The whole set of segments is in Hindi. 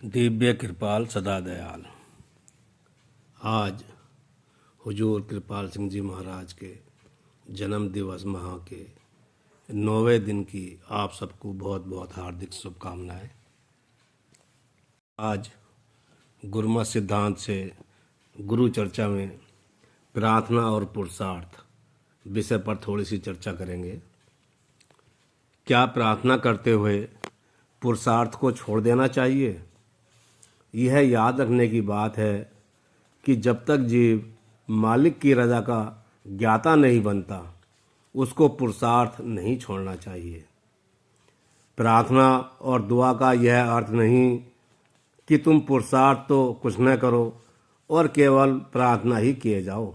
दिव्य कृपाल सदा दयाल। आज हुजूर कृपाल सिंह जी महाराज के जन्म दिवस महा के 9वें दिन की आप सबको बहुत बहुत हार्दिक शुभकामनाएं। आज गुरुमत सिद्धांत से गुरु चर्चा में प्रार्थना और पुरुषार्थ विषय पर थोड़ी सी चर्चा करेंगे। क्या प्रार्थना करते हुए पुरुषार्थ को छोड़ देना चाहिए? यह याद रखने की बात है कि जब तक जीव मालिक की रज़ा का ज्ञाता नहीं बनता, उसको पुरुषार्थ नहीं छोड़ना चाहिए। प्रार्थना और दुआ का यह अर्थ नहीं कि तुम पुरुषार्थ तो कुछ न करो और केवल प्रार्थना ही किए जाओ।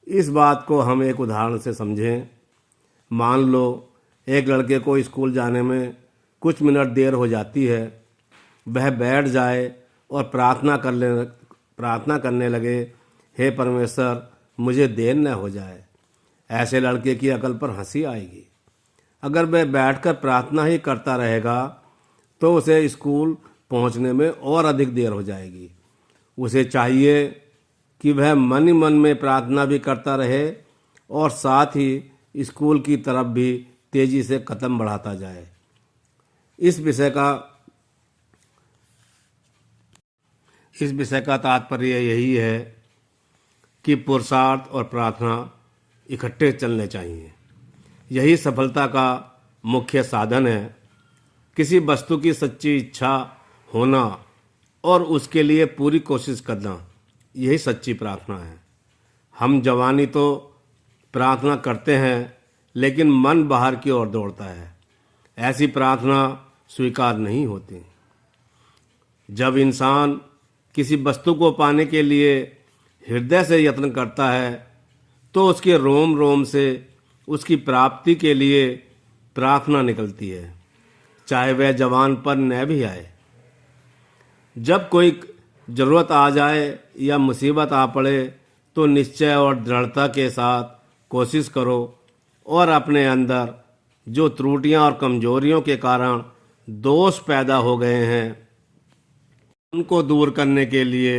इस बात को हम एक उदाहरण से समझें। मान लो एक लड़के को स्कूल जाने में कुछ मिनट देर हो जाती है। वह बैठ जाए और प्रार्थना करने लगे, हे परमेश्वर मुझे देर न हो जाए। ऐसे लड़के की अकल पर हंसी आएगी। अगर वह बैठकर प्रार्थना ही करता रहेगा तो उसे स्कूल पहुंचने में और अधिक देर हो जाएगी। उसे चाहिए कि वह मन ही मन में प्रार्थना भी करता रहे और साथ ही स्कूल की तरफ भी तेजी से कदम बढ़ाता जाए। इस विषय का तात्पर्य यही है कि पुरुषार्थ और प्रार्थना इकट्ठे चलने चाहिए। यही सफलता का मुख्य साधन है। किसी वस्तु की सच्ची इच्छा होना और उसके लिए पूरी कोशिश करना, यही सच्ची प्रार्थना है। हम जवानी तो प्रार्थना करते हैं लेकिन मन बाहर की ओर दौड़ता है। ऐसी प्रार्थना स्वीकार नहीं होती। जब इंसान किसी वस्तु को पाने के लिए हृदय से यत्न करता है तो उसके रोम रोम से उसकी प्राप्ति के लिए प्रार्थना निकलती है, चाहे वह जवान पर न भी आए। जब कोई ज़रूरत आ जाए या मुसीबत आ पड़े तो निश्चय और दृढ़ता के साथ कोशिश करो और अपने अंदर जो त्रुटियां और कमजोरियों के कारण दोष पैदा हो गए हैं उनको दूर करने के लिए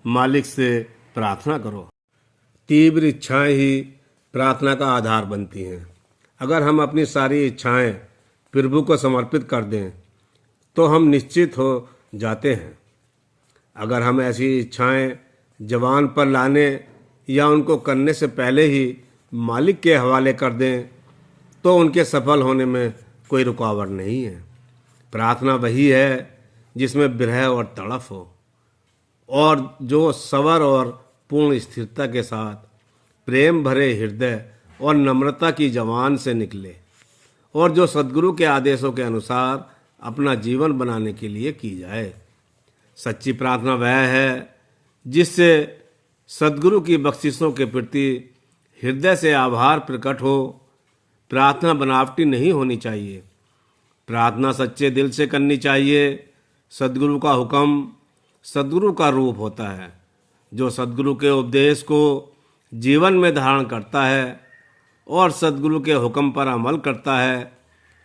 मालिक से प्रार्थना करो। तीव्र इच्छाएं ही प्रार्थना का आधार बनती हैं। अगर हम अपनी सारी इच्छाएं प्रभु को समर्पित कर दें तो हम निश्चित हो जाते हैं। अगर हम ऐसी इच्छाएं जवान पर लाने या उनको करने से पहले ही मालिक के हवाले कर दें तो उनके सफल होने में कोई रुकावट नहीं है। प्रार्थना वही है जिसमें विरह और तड़फ हो और जो सबर और पूर्ण स्थिरता के साथ प्रेम भरे हृदय और नम्रता की जबान से निकले और जो सद्गुरु के आदेशों के अनुसार अपना जीवन बनाने के लिए की जाए। सच्ची प्रार्थना वह है जिससे सद्गुरु की बख्शिशों के प्रति हृदय से आभार प्रकट हो। प्रार्थना बनावटी नहीं होनी चाहिए। प्रार्थना सच्चे दिल से करनी चाहिए। सद्गुरु का हुक्म सद्गुरु का रूप होता है। जो सद्गुरु के उपदेश को जीवन में धारण करता है और सद्गुरु के हुक्म पर अमल करता है,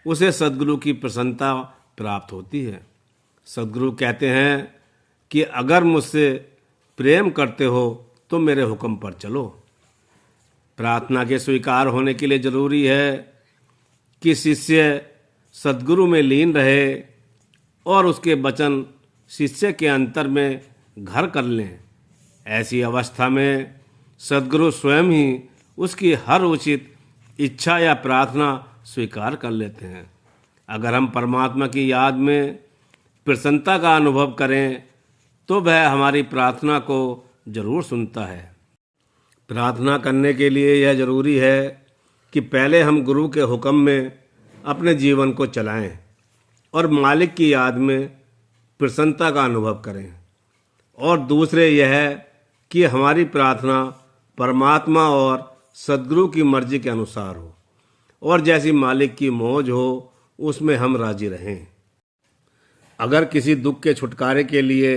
उसे सद्गुरु की प्रसन्नता प्राप्त होती है। सद्गुरु कहते हैं कि अगर मुझसे प्रेम करते हो तो मेरे हुक्म पर चलो। प्रार्थना के स्वीकार होने के लिए जरूरी है कि शिष्य सद्गुरु में लीन रहे और उसके वचन शिष्य के अंतर में घर कर लें। ऐसी अवस्था में सद्गुरु स्वयं ही उसकी हर उचित इच्छा या प्रार्थना स्वीकार कर लेते हैं। अगर हम परमात्मा की याद में प्रसन्नता का अनुभव करें तो वह हमारी प्रार्थना को जरूर सुनता है। प्रार्थना करने के लिए यह जरूरी है कि पहले हम गुरु के हुक्म में अपने जीवन को चलाएं और मालिक की याद में प्रसन्नता का अनुभव करें। और दूसरे यह है कि हमारी प्रार्थना परमात्मा और सद्गुरु की मर्जी के अनुसार हो और जैसी मालिक की मौज हो उसमें हम राजी रहें। अगर किसी दुख के छुटकारे के लिए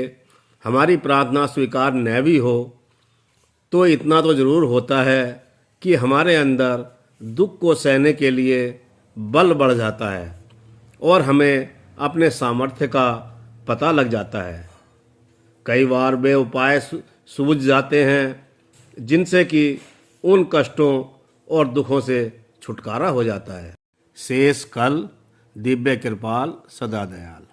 हमारी प्रार्थना स्वीकार न भी हो तो इतना तो जरूर होता है कि हमारे अंदर दुख को सहने के लिए बल बढ़ जाता है और हमें अपने सामर्थ्य का पता लग जाता है। कई बार वे उपाय सूझ जाते हैं जिनसे कि उन कष्टों और दुखों से छुटकारा हो जाता है। शेष कल दिव्य कृपाल सदा दयाल।